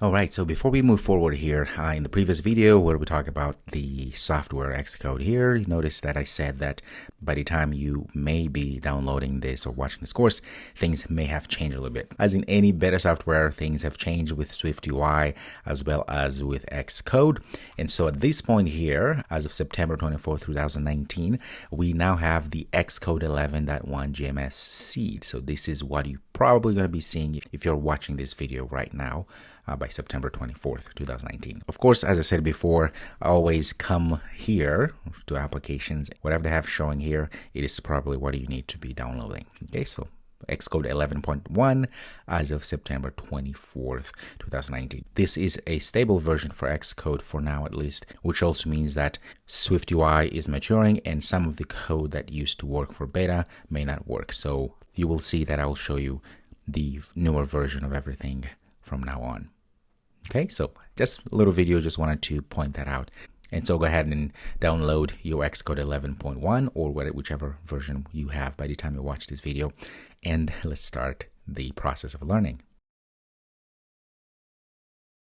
Alright, so before we move forward here, in the previous video where we talk about the software Xcode here, you notice that I said that by the time you may be downloading this or watching this course, things may have changed a little bit. As in any beta software, things have changed with SwiftUI as well as with Xcode. And so at this point here, as of September 24, 2019, we now have the Xcode 11.1 GMS seed. So this is what you're probably going to be seeing if you're watching this video right now. By September 24th, 2019. Of course, as I said before, always come here to applications. Whatever they have showing here, it is probably what you need to be downloading. Okay, so Xcode 11.1 as of September 24th, 2019. This is a stable version for Xcode for now at least, which also means that SwiftUI is maturing and some of the code that used to work for beta may not work. So you will see that I will show you the newer version of everything from now on. Okay, so just a little video, just wanted to point that out. And so go ahead and download your Xcode 11.1 or whichever version you have by the time you watch this video. And let's start the process of learning.